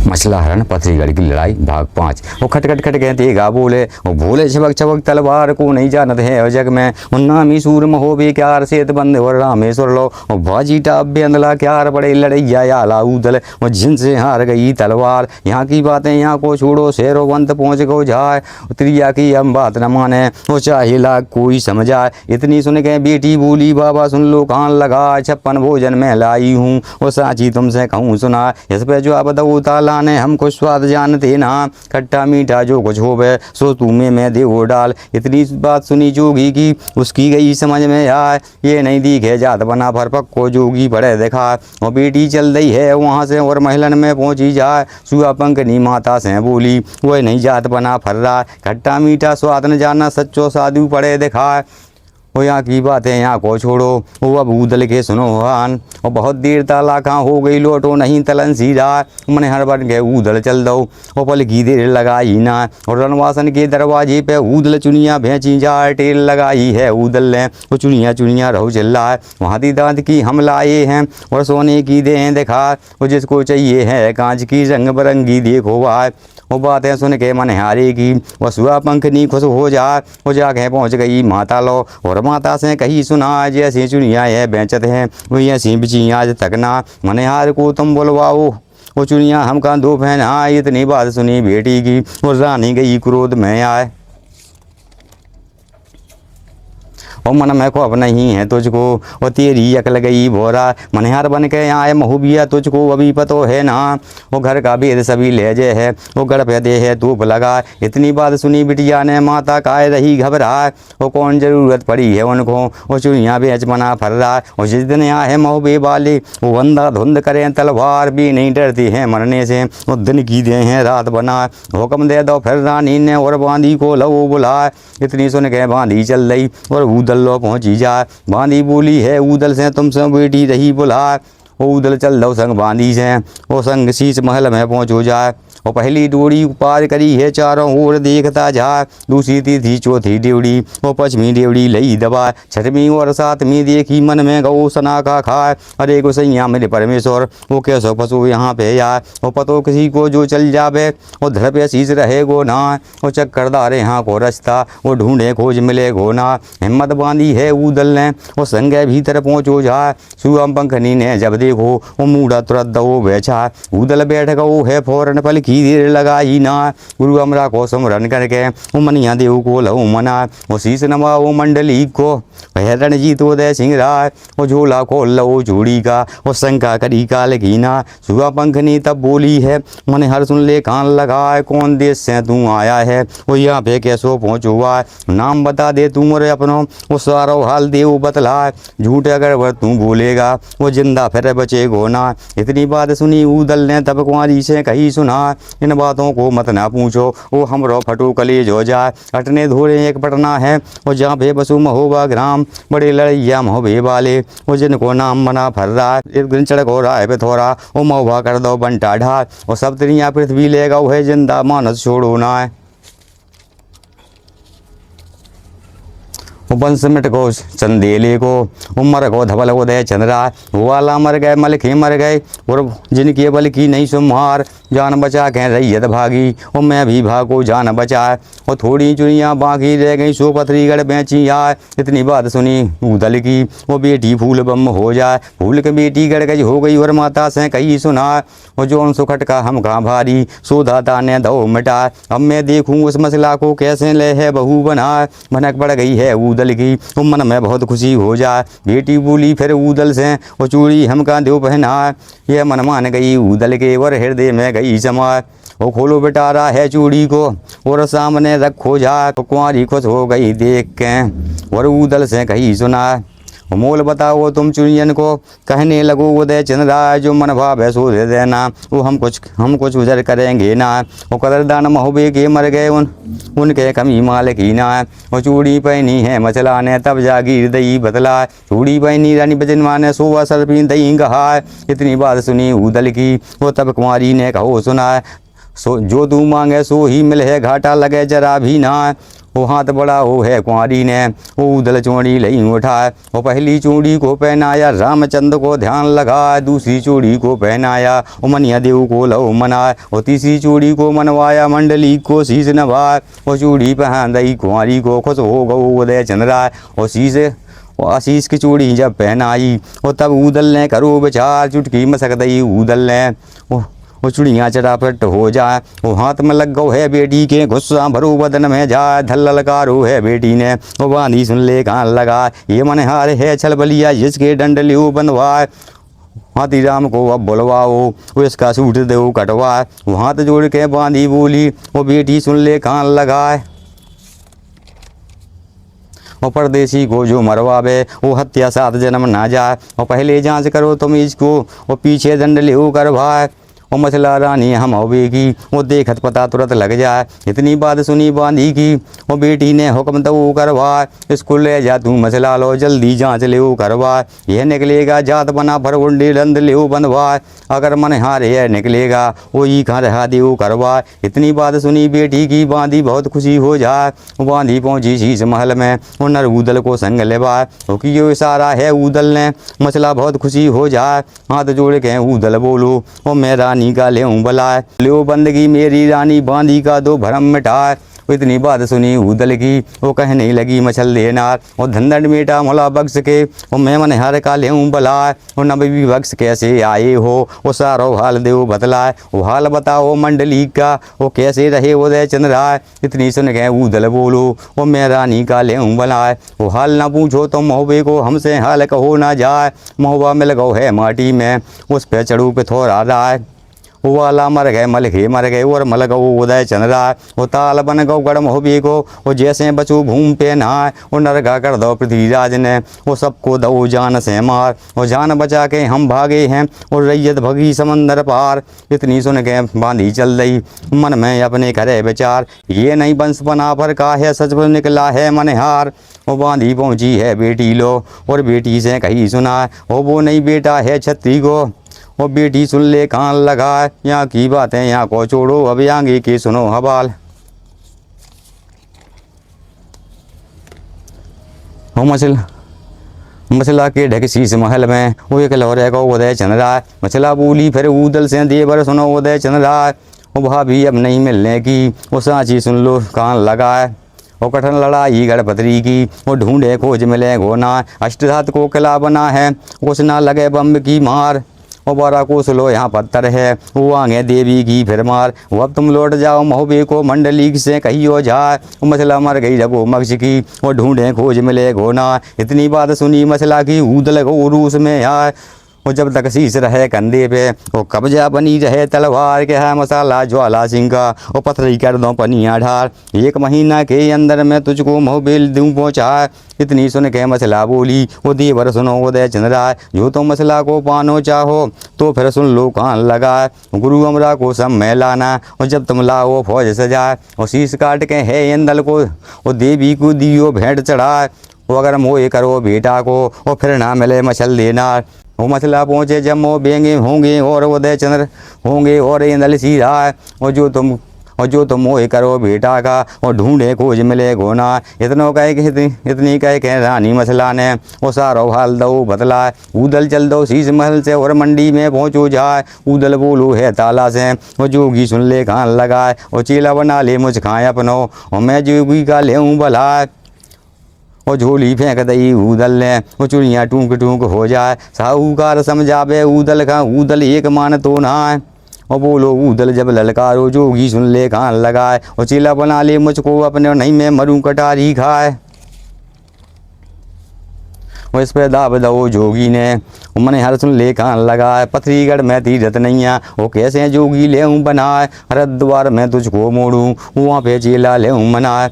मछला हरण पथरीगढ़ की लड़ाई भाग 5। वो खटखट खट कहते गा बोले, वो भोले छबक छबक तलवार को नहीं जानत है और जग में उन्नामी सूर महोबे क्यार सेत बंद और रामेश्वर लो और बाजी टाप बेंदला क्यार बड़े लड़ैया या लाऊदल वो जिनसे हार गई तलवार। यहाँ की बातें यहाँ को छोड़ो शेरो बंत पहुँच गो जाए त्रिया की हम बात न माने वो चाहे लाख कोई समझाए। इतनी सुन के बेटी बोली बाबा सुन लो कान लगा 56 भोजन में लाई हूँ वो साची तुमसे कहूँ सुना। इस पे जो अब दो ताला ने हमको स्वाद जानते ना खट्टा मीठा जो कुछ होवे सो तुम्हें मैं देवो डाल। इतनी बात सुनी जोगी की उसकी गई समझ में आए ये नहीं दिखे जात बना भर पक्को जोगी बड़े देखा वो बेटी चल रही है वहाँ से और महलन में पहुँची जाए। सुआ पंखनी माता से बोली वह नहीं जात बना फर रहा खट्टा मीठा स्वाद न जाना सच्चो साधु पड़े देखा। वो यहाँ की बातें यहाँ को छोड़ो वो अब उदल के सुनो हान और बहुत देर ताला कहाँ हो गई लौटो नहीं तलन सीधा मन हर बन के उदल चल दो वो पल की देर लगाई ना और रणवासन के दरवाजे पे उदल चुनिया भेंची जा टेल लगाई है उदल ने वो चुनिया चुनिया रहो चिल्ला है वहाँ दी दांत की हम लाए हैं और सोने की दें देखा वो जिसको चाहिए है कांच की रंग बिरंगी देखो वाह। वो बातें सुन के मन हारेगी वह सुआ पंखनी खुश हो जा वो जाके पहुँच गई माता लो और माता से कही सुना जैसी चुनिया है बेचत हैं वही ऐसी बिची आज तक ना मनहार को तुम बुलवाओ वो चुनिया हम का दो बहन आए। इतनी बात सुनी बेटी की और रानी गई क्रोध में आए और मन में को अब नहीं है तुझको वो तेरी अकल गई भोरा मनहार बन के आए महूबिया तुझको अभी पतो है ना वो घर का भेद सभी लहजे है वो गड़ पे दे है धूप लगा। इतनी बात सुनी बिटिया ने माता काय रही घबरा वो कौन जरूरत पड़ी है उनको वो चुनिया बेच बना फर रहा और जिस दिन आए महूबे वाले वो अंधा धुंध करें तलवार भी नहीं डरती है मरने से वो दिन की दे हैं रात बना हुक्म दे दो फिर रानी ने और बांदी को लो बुला। इतनी सुन के बांदी चल रही और उदल लो पहुँची जा बांदी बोली है उदल से तुमसे बेटी रही बुला वो उदल चल दो संग बांदी से वो संग शीश महल में पहुँचो जाए वो पहली डोरी पार करी है चारों ओर देखता जा दूसरी तीसरी चौथी ड्योड़ी वो पचमी ड्योड़ी लई दबा छठवीं और सातवीं देखी मन में गौ सना का खाए अरे गोसैया मेरे परमेश्वर वो कैसो फंसो यहाँ पे यार वो पतो किसी को जो चल जावे वो धर पे शीश रहे गो ना वो चक्करदार यहाँ को रास्ता वो ढूंढे खोज मिले गो ना। हिम्मत बांधी है उदल ने वो संगे भीतर पहुँचो जाए सुअम पंखनी ने जब देखो वो मूढ़ा तुरंत दो बेचा उदल बैठ गो है फौरन पल की देर लगाई ना गुरु अमरा को समरण करके वो मनिया देव को लहू मना वो शीश नमा वो मंडली को हिरण जीत वो दे सिंह राय वो झोला खोल लो चूड़ी का वो शंका करी काल की ना। सुआ पंखनी तब बोली है मन हर सुन ले कान लगाए कौन देश से तू आया है वो यहाँ पे कैसो पहुँचो हुआ नाम बता दे तू मोरे अपनो वो सारो हाल देव बतला झूठ अगर वह तू बोलेगा वो जिंदा फिर बचे गो ना। इतनी बात सुनी उदल ने तब कुंवारी से कही सुना इन बातों को मत ना पूछो वो हमरो फटो कलेज हो जाए अटने धोरे एक पटना है वो जहाँ पे बसु महोबा ग्राम बड़े लड़ैया महोबे वाले वो जिनको नाम बना फर रहा एक दिन चढ़ हो रहा है पे थोड़ा वो महोबा कर दो बंटा ढाल वो सब तिरिया पृथ्वी लेगा वो है जिंदा मानस छोड़ो ना है वंश मिट गो चंदेले को उमर गो धवल को दे चंद्रा वो वाला मर गए मलखी मर गए और जिनके बल की नहीं सुमार जान बचा कह रैयत भागी और मैं भी भागो जान बचाए और थोड़ी चुनिया बाकी रह गई सो पथरीगढ़ बेची आए। इतनी बात सुनी उदल की वो बेटी फूल बम हो जाए फूल के बेटी गड़ गई हो गई और माता से कही सुना और जो सुखट का हम कहाँ भारी सो दाता ने दो मिटाए अब मैं देखूँ उस मसला को कैसे ले है बहू बनाए भनक पड़ गई है उदल की वो मन में बहुत खुशी हो जाए। बेटी बोली फिर उदल से वो चूड़ी हम का दो पहना ये मन मान गई उदल के और हृदय में गई समा वो खोलो बेटा रहा है चूड़ी को और सामने रखो जा तो कुंवारी खुश हो गई देख के और उदल से कही सुना मोल बताओ तुम चुनियन को कहने लगो वो दे चंद्रा जो मन भाव है सो दे देना वो हम कुछ उजर करेंगे ना वो कदरदान महोबे के मर गए उनके कमी माल की ना वो चूड़ी पहनी है मचला ने तब जागीर दई बतला चूड़ी पहनी रानी बजनवा ने सोवा सरपी दई कहा। इतनी बात सुनी उदल की वो तब कुंवारी ने कहो सुना सो जो तू मांगे सो ही मिले घाटा लगे जरा भी ना वो हाथ बड़ा हो है कुंवारी ने, वो ऊदल चूड़ी लई उठाए। वो पहली चूड़ी को पहनाया रामचंद्र को ध्यान लगाए, दूसरी चूड़ी को पहनाया वो मनिया देव को लव मनाए। वो तीसरी चूड़ी को मनवाया मंडली को शीश नवाए। वो चूड़ी पहन दई कुंवारी को खुश हो गौ उदय चंद्राए। और शीश वो आशीष की चूड़ी जब पहनाई वो तब ऊदल ने करो विचार, चुटकी मसक दई ऊदल ने वो चुड़ियाँ चटापट हो जाए। वो हाथ में लग गो है बेटी के, गुस्सा भरो बदन में जाए। धल ललकारो है बेटी ने, वो बांधी सुन ले कान लगा। ये मनहार है छल बलिया जिसके डंड लियो बंधवाए। हाथी राम को अब बुलवाओ, वो इसका सूट दो कटवाए। वो हाथ जोड़ के बांधी बोली, वो बेटी सुन ले कान लगाए। वो परदेसी को जो मरवावे वो हत्या 7 जन्म ना जाए। और पहले जांच करो तुम इसको, वो पीछे दंड ले करवाए। वो मसला रानी हम होवे की, वो देखत पता तुरंत लग जाए। इतनी बात सुनी बांधी की, वो बेटी ने हुक्म तो करवा। इसको ले जा तू मसला लो, जल्दी जांच ले करवा। यह निकलेगा जात बना फरगुंडी रंद ले बंधवा। अगर मन हार यह निकलेगा वो ही कहाँ रहा दे करवा। इतनी बात सुनी बेटी की बांधी बहुत खुशी हो जाए। वो बांधी पहुंची शीश महल में, वो नर ऊदल को संग लेवाए। वो कियो इशारा है ऊदल ने, मसला बहुत खुशी हो जाए। हाथ जोड़ के ऊदल बोलो, वो मैं रानी का ले बलाए। लो बंदगी मेरी रानी बांधी का दो भरम मिटाए। इतनी बात सुनी ऊदल की, वो कहने लगी मछल देनार। वो धंधड़ मेटा मोला बख्श के, वो मैं मनहार का ले बलाए। वो नबी बख्श कैसे आए हो, वो सारो हाल देव बतलाए। वो हाल बताओ मंडली का, वो कैसे रहे उदय चंद्राए। इतनी सुन के ऊदल बोलो, वो मैं रानी का ले बलाए। वो हाल ना पूछो तो महोबे को, हमसे हाल कहो ना जाए। महोबा मिल गो है माटी में, उस पे चढ़ू पे थोड़ा राय। वो वाला मर गए मलखे मर गए और मल गो उदय चंद्रा। वो ताल बन गो गढ़ मोहबी को, वो जैसे बचू भूम पे नहाए। वो नरगा कर दो पृथ्वीराज ने, वो सबको दो जान से मार। वो जान बचा के हम भागे हैं, और रैयत भगी समंदर पार। इतनी सुन के बांधी चल रही, मन में अपने करे विचार। ये नहीं बंस बना पर का है, सच पर निकला है मनहार। वो बांधी पहुंची है बेटी लो, और बेटी से कही सुना, वो नहीं बेटा है छत्री को। वो बेटी सुन ले कान लगा, यहाँ की बातें यहाँ को छोड़ो, अब आगे की सुनो हवाल। वो मसला के ढक शीश महल में, वो एक लौरे को उदय चंद्रा। मसला बोली फिर ऊदल से देवर सुनो उदय चंद्रा। वो भाभी अब नहीं मिलने की, वो सांची सुन लो कान लगाए। वो कठिन लड़ाई गढ़पत्री की, वो ढूंढे खोज मिले गोना। अष्टधात को किला बना है, कुछ ना लगे बम की मार। वो 12 कोस लो यहाँ पत्थर है, वो आगे देवी की फिर मार। वो अब तुम लौट जाओ महोबे को, मंडली से कहियो जाए। वो मसला मर गई रघु मक्ष की, वो ढूंढे खोज मिले गोना। इतनी बात सुनी मसला की, ऊदल गो रूस में आए। वो जब तक शीश रहे कंधे पे, वो कब्जा बनी रहे तलवार के है मसाला ज्वाला सिंह का। वो पथरी कर दो पनिया ढार, 1 महीना के अंदर मैं तुझको मोहबिल दूँ पहुँचा। इतनी सुन के मसला बोली, वो देवर सुनो उदय चंद्रा। जो तो मसला को पानो चाहो तो फिर सुन लो कान लगाए। गुरु अमरा को सब में लाना, और जब तुम लाओ फौज सजाए। और शीश काट के है इंदल को, वो देवी को दियो भेंट चढ़ाए। वो अगर मोह करो बेटा को, वो फिर ना मिले मछल देना। वो मसला पहुँचे जब मोह बेंगे होंगे, और उदय चंद्र होंगे और इंदल सीधा। और जो तुम मोह करो बेटा का, और ढूंढे खोज मिले गोना। इतनी कह के रानी मसला ने, वो सारो हाल दो बतला। ऊदल चल दो शीश महल से, और मंडी में पहुँचो जाए। ऊदल बोलो है ताला से, वो जोगी सुन ले कान लगाए। वो चेला बना ले मुझ खाए अपनो, और मैं जोगी का ले भला। वो झोली फेंक दई ऊदल ने, वो चुड़ियाँ टूक टूक हो जाए। साहूकार समझावे ऊदल का, ऊदल एक मान तो ना। और बोलो ऊदल जब ललकारो, जोगी सुन ले कान लगाए। और चेला बना ले मुझको अपने, नहीं मैं मरूं कटारी खाए। वो इस पे दाब दो जोगी ने, मैंने हर सुन ले कान लगाए। पथरीगढ़ में तीरथ नैया, वो कैसे जोगी ले बनाए। हरिद्वार में तुझको मोड़ूँ, वहाँ पे चेला ले मनाए।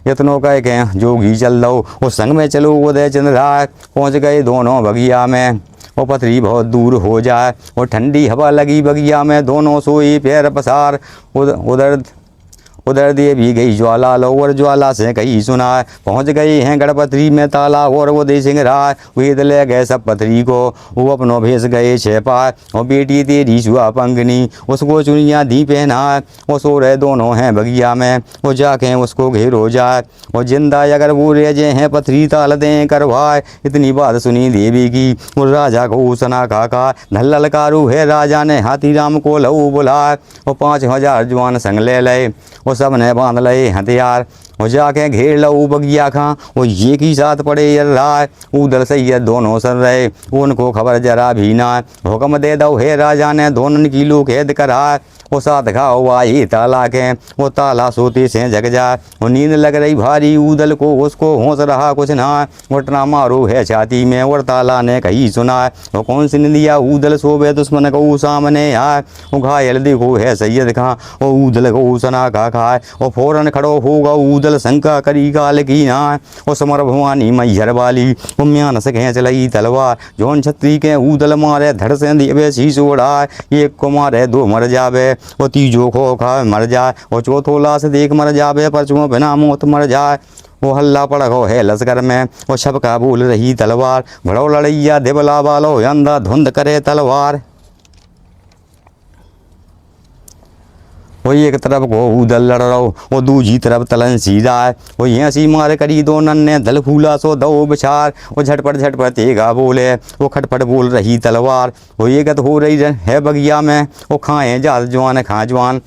इतनों कह के जोगी चल दो, वो संग में चलो उदय चंद्रा। पहुँच गए दोनों बगिया में, वो पथरी बहुत दूर हो जाए। वो ठंडी हवा लगी बगिया में, दोनों सोई पैर पसार। उधर दे भी गई ज्वाला, लो और ज्वाला से कही सुना, पहुँच गए हैं गढ़पत्री में ताला, और वो दे सिंह राय वेद ले गए सब पथरी को, वो अपनों भेज गए छेपा, और बेटी तेरी सुआ पंगनी उसको चुनिया दी पहना, वो सो रहे दोनों हैं बगिया में, वो जाके उसको घेरो जाए, वो जिंदा अगर वो रेजे हैं पथरी ताल दें करवाए। इतनी बात सुनी देवी की, वो राजा को सना काका, धल्लल कारू है राजा ने हाथी राम को लहू बुलाए, वो 5,000 जवान संग ले लए, वो सब ने बांध लए हथियार, वो जाके घेर लऊ बगिया खा, वो ये की साथ पड़े यर राय, उधर सैयद दोनों सर रहे, उनको खबर जरा भी ना, हुक्म दे दो है राजा ने दोनों की लो कैद कराए, वो साथ खाओ आई ताला के, वो ताला सोते से जग जाए, वो नींद लग रही भारी उदल को, उसको होश रहा कुछ ना, वो टना मारो है छाती में, और ताला ने कही सुना, वो कौन सी निंदिया उदल सोबे दुश्मन को सामने आए, वो घायल देखो है सैयद खां, वो उदल को सना खा खाए, वो फौरन खड़ो होगा उदल शंका करी काल की ना, वो समर भवानी मैहर वाली, वो म्यान से खेच लई तलवार, जौन छत्री के उदल मारे धड़ से देवे शीश उड़ाए, एक को मारे दो मर जावे, वो तीजो खो खा मर जाए, वो चौथो लाश देख मर जावे, परचुओं बिना मौत मर जाए, वो हल्ला पड़ गो है लश्कर में, वो छपका बोल रही तलवार, भड़ो लड़ैया देवला वालो अंधा धुंध करे तलवार। वो एक तरफ को उदल लड़ रहो, वो दूजी तरफ तलन सीधा है, वो ऐसी मार करी दो नन्ने दल फूला सो दो बिछार, वो झटपट तेगा बोले, वो खटपट बोल रही तलवार, वो ये गत हो रही है बगिया में, वो खाए जात जवान खा जवान।